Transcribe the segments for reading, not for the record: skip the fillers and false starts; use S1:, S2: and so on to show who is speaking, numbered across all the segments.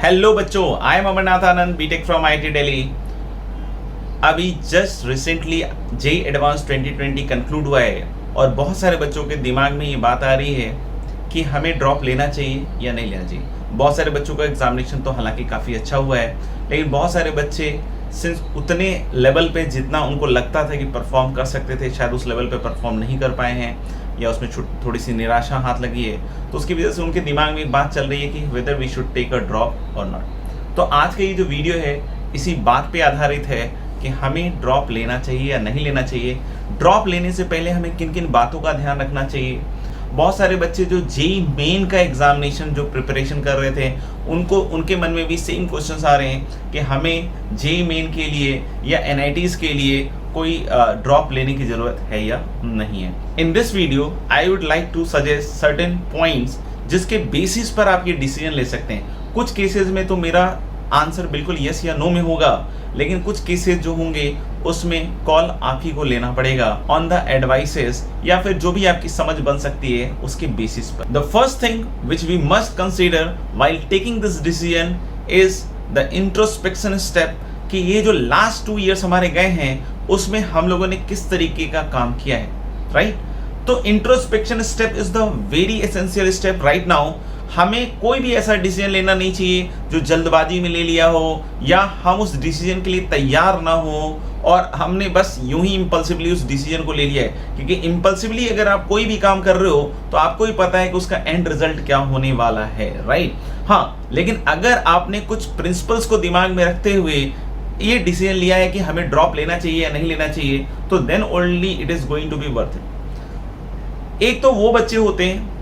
S1: Hello बच्चों, I am Amarnath Anand, BTech from IIT Delhi. अभी just recently JEE advance 2020 conclude हुआ है और बहुत सारे बच्चों के दिमाग में ये बात आ रही है कि हमें ड्रॉप लेना चाहिए या नहीं लेना चाहिए। बहुत सारे बच्चों का एग्जामिनेशन तो हालांकि काफ़ी अच्छा हुआ है, लेकिन बहुत सारे बच्चे सिंस उतने लेवल पे जितना उनको लगता था कि परफॉर्म कर सकते थे, शायद उस लेवल पे परफॉर्म नहीं कर पाए हैं या उसमें थोड़ी सी निराशा हाथ लगी है। तो उसकी वजह से उनके दिमाग में एक बात चल रही है कि whether we should take a drop और नॉट। तो आज का ये जो वीडियो है इसी बात पे आधारित है कि हमें ड्रॉप लेना चाहिए या नहीं लेना चाहिए। ड्रॉप लेने से पहले हमें किन किन बातों का ध्यान रखना चाहिए। बहुत सारे बच्चे जो जेईई मेन का एग्जामिनेशन जो प्रिपरेशन कर रहे थे उनके मन में भी सेम क्वेश्चंस आ रहे हैं कि हमें जेईई मेन के लिए या एनआईटीज के लिए कोई ड्रॉप लेने की जरूरत है या नहीं है। In this video I would like to suggest certain points जिसके बेसिस पर आप ये डिसीजन ले सकते हैं। कुछ केसेस में तो मेरा आंसर बिल्कुल यस या नो में होगा, लेकिन कुछ केसेस जो होंगे उसमें कॉल आप ही को लेना पड़ेगा ऑन द एडवाइसेस या फिर जो भी आपकी समझ बन सकती है उसके बेसिस पर। The first thing which we must consider while taking this decision is the introspection step, कि ये जो लास्ट 2 इयर्स हमारे गए हैं उसमें हम लोगों ने किस तरीके का काम किया है, राइट? तो introspection step is the very essential step right now. हमें कोई भी ऐसा डिसीजन लेना नहीं चाहिए जो जल्दबाजी में ले लिया हो या हम उस डिसीजन के लिए तैयार ना हो और हमने बस यूं ही इम्पल्सिवली उस डिसीजन को ले लिया है। क्योंकि इम्पल्सिवली अगर आप कोई भी काम कर रहे हो तो आपको ही पता है कि उसका एंड रिजल्ट क्या होने वाला है, राइट? हाँ, लेकिन अगर आपने कुछ प्रिंसिपल्स को दिमाग में रखते हुए ये डिसीजन लिया है कि हमें ड्रॉप लेना चाहिए या नहीं लेना चाहिए, तो then only it is going to be worth it. एक तो वो बच्चे होते हैं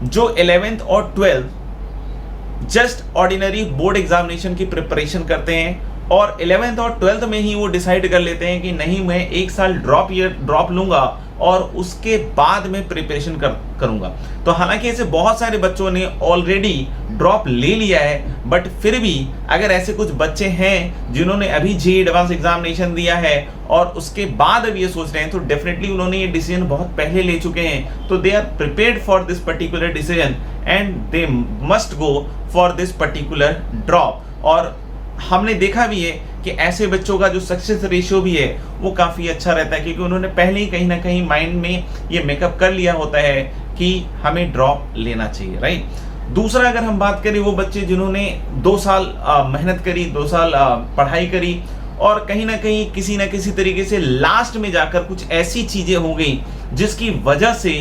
S1: जो 11th और 12th just ordinary board examination की प्रिपरेशन करते हैं और 11th और 12th में ही वो डिसाइड कर लेते हैं कि नहीं, मैं 1 साल ड्रॉप लूंगा और उसके बाद में प्रिपरेशन करूंगा। तो हालांकि ऐसे बहुत सारे बच्चों ने ऑलरेडी ड्रॉप ले लिया है, बट फिर भी अगर ऐसे कुछ बच्चे हैं जिन्होंने अभी जेईई एडवांस एग्जामिनेशन दिया है और उसके बाद अब ये सोच रहे हैं, तो डेफिनेटली उन्होंने ये डिसीजन बहुत पहले ले चुके हैं। तो they are prepared for this particular decision and they must go for this particular drop. और हमने देखा भी है कि ऐसे बच्चों का जो सक्सेस रेशियो भी है वो काफ़ी अच्छा रहता है, क्योंकि उन्होंने पहले ही कहीं ना कहीं माइंड में ये मेकअप कर लिया होता है कि हमें ड्रॉप लेना चाहिए, राइट? दूसरा, अगर हम बात करें वो बच्चे जिन्होंने 2 साल मेहनत करी, 2 साल पढ़ाई करी और कहीं ना कहीं किसी ना किसी तरीके से लास्ट में जाकर कुछ ऐसी चीज़ें हो गई जिसकी वजह से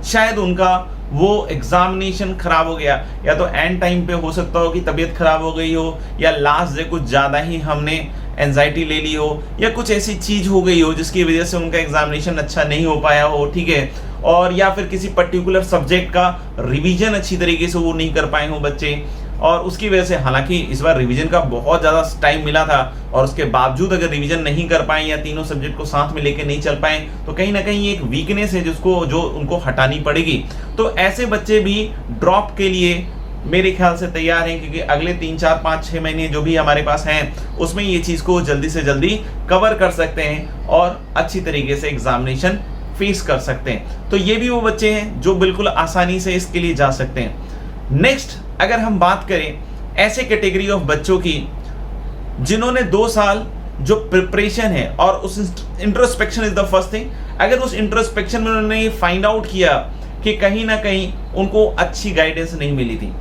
S1: शायद उनका वो एग्जामिनेशन खराब हो गया, या तो एंड टाइम पे हो सकता हो कि तबीयत खराब हो गई हो या लास्ट डे कुछ ज़्यादा ही हमने एंजाइटी ले ली हो या कुछ ऐसी चीज़ हो गई हो जिसकी वजह से उनका एग्जामिनेशन अच्छा नहीं हो पाया हो, ठीक है? और या फिर किसी पर्टिकुलर सब्जेक्ट का रिवीजन अच्छी तरीके से वो नहीं कर पाए हो बच्चे और उसकी वजह से, हालांकि इस बार रिवीजन का बहुत ज़्यादा टाइम मिला था और उसके बावजूद अगर रिवीजन नहीं कर पाए या तीनों सब्जेक्ट को साथ में लेके नहीं चल पाए, तो कहीं ना कहीं एक वीकनेस है जो उनको हटानी पड़ेगी। तो ऐसे बच्चे भी ड्रॉप के लिए मेरे ख्याल से तैयार हैं, क्योंकि अगले 3, 4, 5, 6 महीने जो भी हमारे पास हैं उसमें ये चीज़ को जल्दी से जल्दी कवर कर सकते हैं और अच्छी तरीके से एग्जामिनेशन फेस कर सकते हैं। तो ये भी वो बच्चे हैं जो बिल्कुल आसानी से इसके लिए जा सकते हैं। नेक्स्ट, अगर हम बात करें ऐसे कैटेगरी ऑफ बच्चों की जिन्होंने 2 साल जो प्रिपरेशन है और उस introspection is the first thing, अगर उस इंट्रोस्पेक्शन में उन्होंने ये फाइंड आउट किया कि कहीं ना कहीं उनको अच्छी गाइडेंस नहीं मिली थी,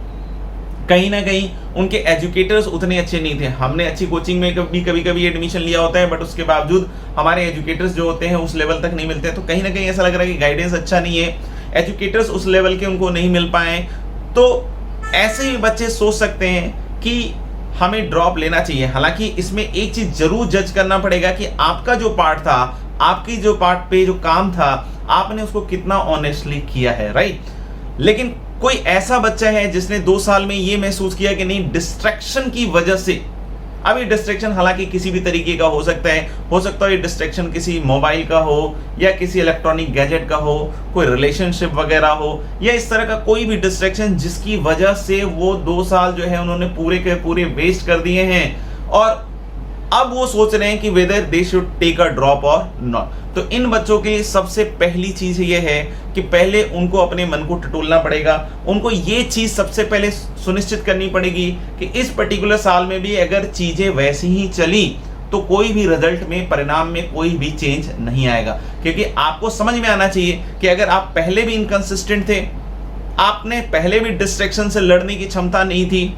S1: कहीं ना कहीं उनके एजुकेटर्स उतने अच्छे नहीं थे। हमने अच्छी कोचिंग में कभी एडमिशन लिया होता है, बट उसके बावजूद हमारे एजुकेटर्स जो होते हैं उस लेवल तक नहीं मिलते, तो कहीं ना कहीं ऐसा लग रहा है कि गाइडेंस अच्छा नहीं है, एजुकेटर्स उस लेवल के उनको नहीं मिल पाए। तो ऐसे ही बच्चे सोच सकते हैं कि हमें ड्रॉप लेना चाहिए। हालांकि इसमें एक चीज जरूर जज करना पड़ेगा कि आपका जो पार्ट था, आपकी जो पार्ट पे जो काम था, आपने उसको कितना ऑनेस्टली किया है, राइट? लेकिन कोई ऐसा बच्चा है जिसने 2 साल में ये महसूस किया कि नहीं, डिस्ट्रैक्शन की वजह से, अभी डिस्ट्रैक्शन हालांकि किसी भी तरीके का हो सकता है ये डिस्ट्रैक्शन किसी मोबाइल का हो या किसी इलेक्ट्रॉनिक गैजेट का हो, कोई रिलेशनशिप वगैरह हो या इस तरह का कोई भी डिस्ट्रैक्शन जिसकी वजह से वो 2 साल जो है उन्होंने पूरे के पूरे वेस्ट कर दिए हैं और अब वो सोच रहे हैं कि whether they should take a drop और नॉट। तो इन बच्चों के लिए सबसे पहली चीज ये है कि पहले उनको अपने मन को टटोलना पड़ेगा। उनको ये चीज सबसे पहले सुनिश्चित करनी पड़ेगी कि इस पर्टिकुलर साल में भी अगर चीजें वैसी ही चली तो कोई भी रिजल्ट में, परिणाम में कोई भी चेंज नहीं आएगा। क्योंकि आपको समझ में आना चाहिए कि अगर आप पहले भी इनकंसिस्टेंट थे, आपने पहले भी डिस्ट्रैक्शन से लड़ने की क्षमता नहीं थी,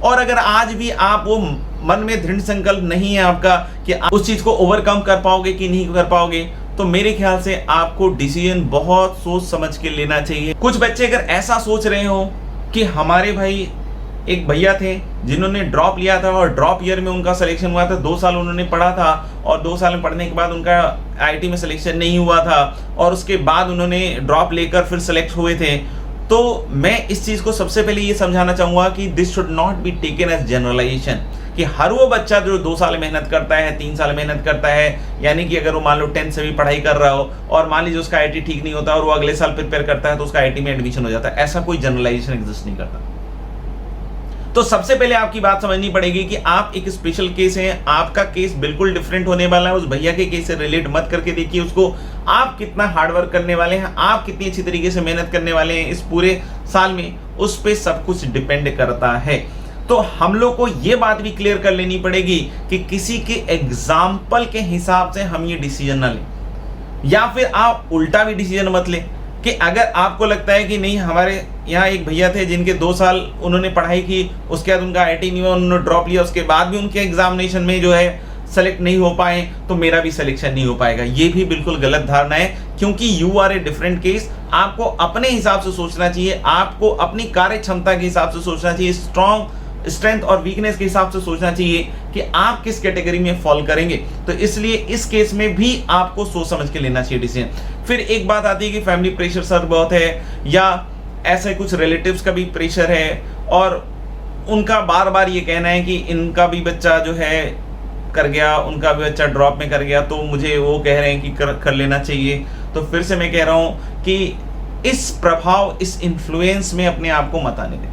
S1: और अगर आज भी आप वो मन में दृढ़ संकल्प नहीं है आपका कि आप उस चीज को ओवरकम कर पाओगे कि नहीं कर पाओगे, तो मेरे ख्याल से आपको डिसीजन बहुत सोच समझ के लेना चाहिए। कुछ बच्चे अगर ऐसा सोच रहे हो कि हमारे भाई एक भैया थे जिन्होंने ड्रॉप लिया था और ड्रॉप ईयर में उनका सिलेक्शन हुआ था, 2 साल उन्होंने पढ़ा था और 2 साल में पढ़ने के बाद उनका आईआईटी में सिलेक्शन नहीं हुआ था और उसके बाद उन्होंने ड्रॉप लेकर फिर सिलेक्ट हुए थे। तो मैं इस चीज को सबसे पहले ये समझाना चाहूंगा कि this should not be taken as generalization कि हर वो बच्चा जो 2 साल मेहनत करता है, 3 साल मेहनत करता है, यानी कि अगर वो मान लो 10th से भी पढ़ाई कर रहा हो और मान लीजिए उसका आईआईटी ठीक नहीं होता और वो अगले साल प्रिपेयर करता है तो उसका आईआईटी में एडमिशन हो जाता है, ऐसा कोई जनरलाइजेशन एग्जिस्ट नहीं करता। तो सबसे पहले आपकी बात समझनी पड़ेगी कि आप एक स्पेशल केस हैं, आपका केस बिल्कुल डिफरेंट होने वाला है। उस भैया के केस से रिलेट मत करके देखिए उसको, आप कितना हार्डवर्क करने वाले हैं, आप कितनी अच्छी तरीके से मेहनत करने वाले हैं इस पूरे साल में, उस पर सब कुछ डिपेंड करता है। तो हम लोग को ये बात भी क्लियर कर लेनी पड़ेगी कि किसी के एग्जाम्पल के हिसाब से हम ये डिसीजन ना लें, या फिर आप उल्टा भी डिसीजन मत लें कि अगर आपको लगता है कि नहीं, हमारे यहाँ एक भैया थे जिनके 2 साल उन्होंने पढ़ाई की, उसके बाद उनका आईआईटी नहीं हुआ, उन्होंने ड्रॉप लिया, उसके बाद भी उनके एग्जामिनेशन में जो है सेलेक्ट नहीं हो पाए, तो मेरा भी सिलेक्शन नहीं हो पाएगा। ये भी बिल्कुल गलत धारणा है, क्योंकि you are a different case. आपको अपने हिसाब से सोचना चाहिए, आपको अपनी कार्य क्षमता के हिसाब से सोचना चाहिए, स्ट्रेंथ और वीकनेस के हिसाब से सोचना चाहिए कि आप किस कैटेगरी में फॉल करेंगे। तो इसलिए इस केस में भी आपको सोच समझ के लेना चाहिए डिसीजन। फिर एक बात आती है कि फैमिली प्रेशर सर बहुत है, या ऐसे कुछ रिलेटिव्स का भी प्रेशर है और उनका बार बार ये कहना है कि इनका भी बच्चा जो है कर गया, उनका भी बच्चा ड्रॉप में कर गया, तो मुझे वो कह रहे हैं कि कर लेना चाहिए। तो फिर से मैं कह रहा हूँ कि इस प्रभाव, इस इन्फ्लुएंस में अपने आप को मत आने दें।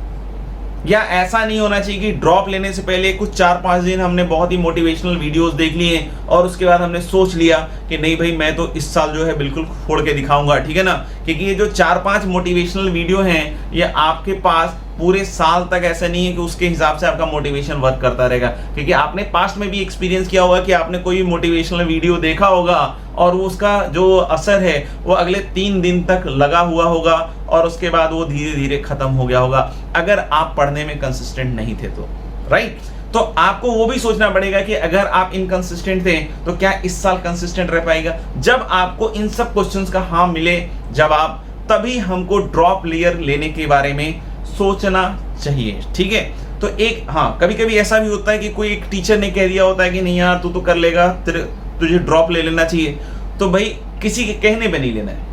S1: या ऐसा नहीं होना चाहिए कि ड्रॉप लेने से पहले कुछ 4-5 दिन हमने बहुत ही मोटिवेशनल वीडियोस देख लिए और उसके बाद हमने सोच लिया कि नहीं भाई मैं तो इस साल जो है बिल्कुल फोड़ के दिखाऊंगा, ठीक है ना। क्योंकि ये जो 4-5 मोटिवेशनल वीडियो हैं ये आपके पास पूरे साल तक ऐसा नहीं है कि उसके हिसाब से आपका मोटिवेशन वर्क करता रहेगा। क्योंकि आपने पास्ट में भी एक्सपीरियंस किया होगा कि आपने कोई मोटिवेशनल वीडियो देखा होगा और वो उसका जो असर है वो अगले 3 दिन तक लगा हुआ होगा और उसके बाद वो धीरे धीरे खत्म हो गया होगा, अगर आप पढ़ने में कंसिस्टेंट नहीं थे तो, राइट। तो आपको वो भी सोचना पड़ेगा कि अगर आप इनकंसिस्टेंट थे तो क्या इस साल कंसिस्टेंट रह पाएगा। जब आपको इन सब क्वेश्चंस का हाँ मिले जवाब, तभी हमको ड्रॉप लेयर लेने के बारे में सोचना चाहिए, ठीक है। तो एक हाँ, कभी कभी ऐसा भी होता है कि कोई एक टीचर ने कह दिया होता है कि नहीं यार तू तो कर लेगा, तुझे ड्रॉप ले लेना चाहिए, तो भाई किसी के कहने पे नहीं लेना है।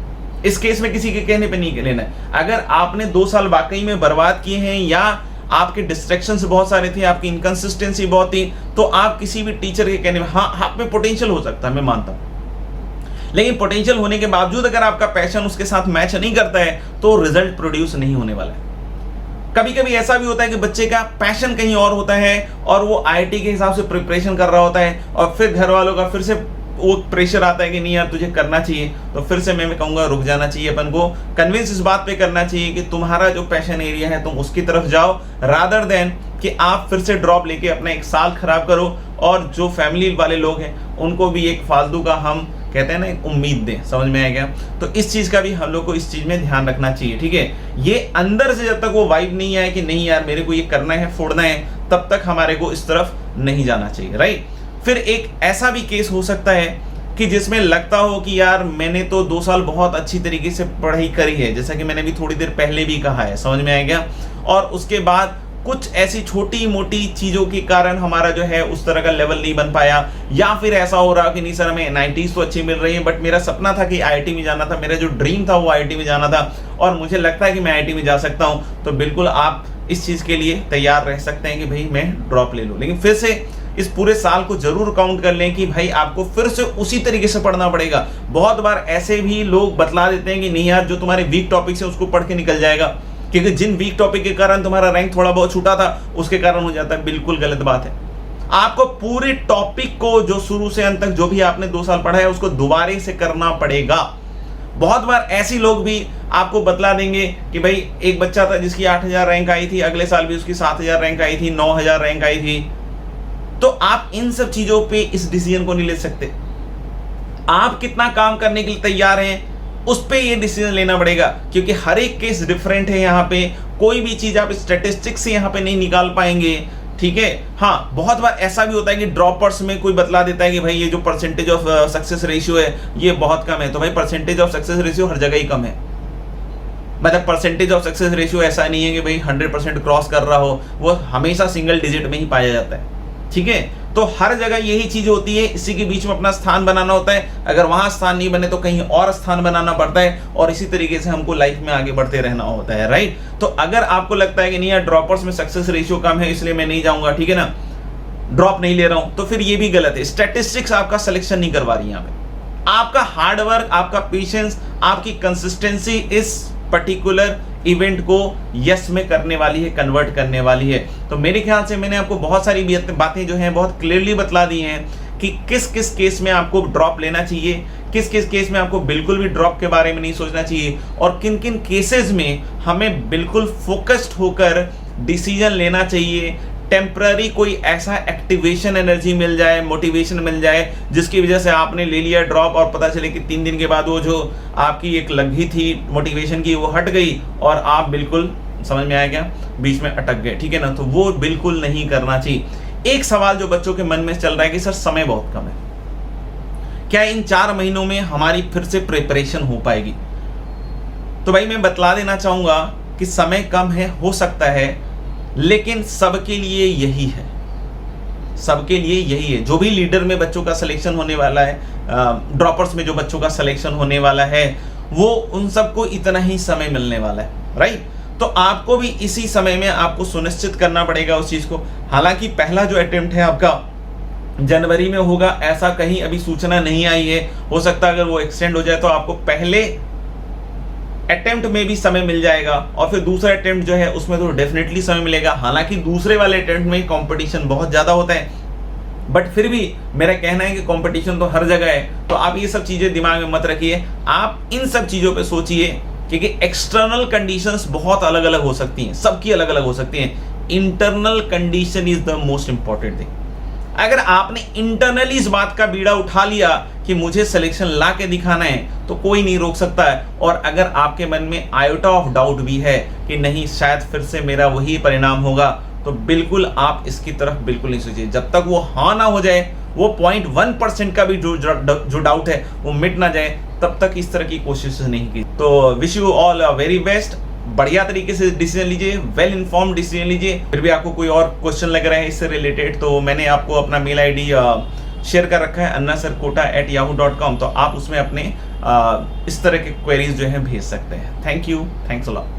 S1: इस केस में किसी के कहने पे नहीं लेना है। अगर आपने 2 साल वाकई में बर्बाद किए हैं या आपके डिस्ट्रैक्शंस बहुत सारे थे, आपकी इनकंसिस्टेंसी बहुत थी, तो आप किसी भी टीचर के कहने में, हाँ आप में पोटेंशियल हो सकता है, मैं मानता हूँ, लेकिन पोटेंशियल होने के बावजूद अगर आपका पैशन उसके साथ मैच नहीं करता है तो रिजल्ट प्रोड्यूस नहीं होने वाला है। कभी कभी ऐसा भी होता है कि बच्चे का पैशन कहीं और होता है और वो आईआईटी के हिसाब से प्रिपरेशन कर रहा होता है और फिर घर वालों का फिर से वो प्रेशर आता है कि नहीं यार तुझे करना चाहिए, तो फिर से मैं कहूँगा रुक जाना चाहिए। अपन को कन्विंस इस बात पे करना चाहिए कि तुम्हारा जो पैशन एरिया है तुम उसकी तरफ जाओ, रादर देन कि आप फिर से ड्रॉप लेके अपना 1 साल खराब करो और जो फैमिली वाले लोग हैं उनको भी एक फालतू का, हम कहते हैं ना, एक उम्मीद दें। समझ में आ गया। तो इस चीज का भी हम लोग को इस चीज में ध्यान रखना चाहिए, ठीक है। ये अंदर से जब तक वो वाइब नहीं आए कि नहीं यार मेरे को ये करना है, फोड़ना है, तब तक हमारे को इस तरफ नहीं जाना चाहिए, राइट। फिर एक ऐसा भी केस हो सकता है कि जिसमें लगता हो कि यार मैंने तो 2 साल बहुत अच्छी तरीके से पढ़ाई करी है, जैसा कि मैंने भी थोड़ी देर पहले भी कहा है, समझ में आ गया, और उसके बाद कुछ ऐसी छोटी मोटी चीजों के कारण हमारा जो है उस तरह का लेवल नहीं बन पाया, या फिर ऐसा हो रहा कि नहीं सर हमें 90s तो अच्छी मिल रही है बट मेरा सपना था कि आईआईटी में जाना था, मेरा जो ड्रीम था वो आईआईटी में जाना था और मुझे लगता है कि मैं आईआईटी में जा सकता हूं, तो बिल्कुल आप इस चीज के लिए तैयार रह सकते हैं कि भाई मैं ड्रॉप ले लूं। लेकिन फिर से इस पूरे साल को जरूर काउंट कर लें कि भाई आपको फिर से उसी तरीके से पढ़ना पड़ेगा। बहुत बार ऐसे भी लोग बतला देते हैं कि नहीं यार जो तुम्हारे वीक टॉपिक्स है उसको पढ़ के निकल जाएगा, क्योंकि जिन वीक टॉपिक के कारण तुम्हारा रैंक थोड़ा बहुत छूटा था उसके कारण हो जाता है। बिल्कुल गलत बात है। आपको पूरे टॉपिक को जो शुरू से अंत तक जो भी आपने 2 साल पढ़ा है उसको दोबारे से करना पड़ेगा। बहुत बार ऐसी लोग भी आपको बतला देंगे कि भाई एक बच्चा था जिसकी 8000 रैंक आई थी, अगले साल भी उसकी 7000 रैंक आई थी, 9000 रैंक आई थी। तो आप इन सब चीजों पे इस डिसीजन को नहीं ले सकते। आप कितना काम करने के लिए तैयार हैं उस पे ये डिसीजन लेना पड़ेगा, क्योंकि हर एक केस डिफरेंट है। यहाँ पे कोई भी चीज आप स्टैटिस्टिक्स से यहाँ पे नहीं निकाल पाएंगे, ठीक है। हाँ, बहुत बार ऐसा भी होता है कि ड्रॉपर्स में कोई बतला देता है कि भाई ये जो परसेंटेज ऑफ सक्सेस रेशियो है ये बहुत कम है। तो भाई परसेंटेज ऑफ सक्सेस रेशियो हर जगह ही कम है। मतलब परसेंटेज ऑफ सक्सेस रेशियो ऐसा नहीं है कि भाई 100% क्रॉस कर रहा हो, वो हमेशा सिंगल डिजिट में ही पाया जाता है, ठीक है। तो हर जगह यही चीज होती है, इसी के बीच में अपना स्थान बनाना होता है। अगर वहां स्थान नहीं बने तो कहीं और स्थान बनाना पड़ता है, और इसी तरीके से हमको लाइफ में आगे बढ़ते रहना होता है, राइट। तो अगर आपको लगता है कि नहीं यार ड्रॉपर्स में सक्सेस रेशियो कम है इसलिए मैं नहीं जाऊंगा, ठीक है ना, ड्रॉप नहीं ले रहा हूं, तो फिर ये भी गलत है। स्टैटिस्टिक्स आपका सिलेक्शन नहीं करवा रही यहाँ पे। आपका हार्डवर्क, आपका पेशेंस, आपकी कंसिस्टेंसी इस पर्टिकुलर इवेंट को यस में करने वाली है, कन्वर्ट करने वाली है। तो मेरे ख्याल से मैंने आपको बहुत सारी बातें जो हैं बहुत क्लियरली बतला दी हैं कि किस किस केस में आपको ड्रॉप लेना चाहिए, किस किस केस में आपको बिल्कुल भी ड्रॉप के बारे में नहीं सोचना चाहिए, और किन किन केसेस में हमें बिल्कुल फोकस्ड होकर डिसीजन लेना चाहिए। टेम्पररी कोई ऐसा एक्टिवेशन एनर्जी मिल जाए, मोटिवेशन मिल जाए, जिसकी वजह से आपने ले लिया ड्रॉप और पता चले कि 3 दिन के बाद वो जो आपकी एक लगी थी मोटिवेशन की वो हट गई और आप बिल्कुल, समझ में आया क्या, बीच में अटक गए, ठीक है ना। तो वो बिल्कुल नहीं करना चाहिए। एक सवाल जो बच्चों के मन में चल रहा है कि सर समय बहुत कम है, क्या इन 4 महीनों में हमारी फिर से प्रिपरेशन हो पाएगी? तो भाई मैं बतला देना चाहूंगा कि समय कम है, हो सकता है, लेकिन सबके लिए यही है, सबके लिए यही है। जो भी लीडर में बच्चों का सिलेक्शन होने वाला है, ड्रॉपर्स में जो बच्चों का सिलेक्शन होने वाला है, वो उन सबको इतना ही समय मिलने वाला है, राइट। तो आपको भी इसी समय में आपको सुनिश्चित करना पड़ेगा उस चीज को। हालांकि पहला जो अटेम्प्ट है आपका जनवरी में होगा, ऐसा कहीं अभी सूचना नहीं आई है। हो सकता है अगर वो एक्सटेंड हो जाए तो आपको पहले अटेम्प्ट में भी समय मिल जाएगा, और फिर दूसरा अटेम्प्ट जो है उसमें तो डेफिनेटली समय मिलेगा। हालांकि दूसरे वाले अटेम्प्ट में कंपटीशन बहुत ज्यादा होता है, बट फिर भी मेरा कहना है कि कंपटीशन तो हर जगह है। तो आप ये सब चीजें दिमाग में मत रखिए, आप इन सब चीजों पे सोचिए, क्योंकि एक्सटर्नल कंडीशंस बहुत अलग अलग हो सकती हैं, सबकी अलग अलग हो सकती हैं। Internal condition is the most important thing. अगर आपने इंटरनली इस बात का बीड़ा उठा लिया कि मुझे सिलेक्शन ला के दिखाना है, तो कोई नहीं रोक सकता है। और अगर आपके मन में आयोटा ऑफ डाउट भी है कि नहीं डायद फिर से मेरा वही परिणाम होगा, तो बिल्कुल आप इसकी तरफ बिल्कुल नहीं सोचिए। जब तक वो हाँ ना हो जाए, वो 0.1% का भी जो डाउट है वो मिट ना जाए, तब तक इस तरह की कोशिश नहीं की। तो wish you all a very best. बढ़िया तरीके से डिसीजन लीजिए, वेल इन्फॉर्म्ड डिसीजन लीजिए। फिर भी आपको कोई और क्वेश्चन लग रहा है इससे रिलेटेड, तो मैंने आपको अपना मेल आईडी शेयर कर रखा है annasarkota@yahoo.com। तो आप उसमें अपने इस तरह के क्वेरीज जो है भेज सकते हैं। Thank you, thanks a lot.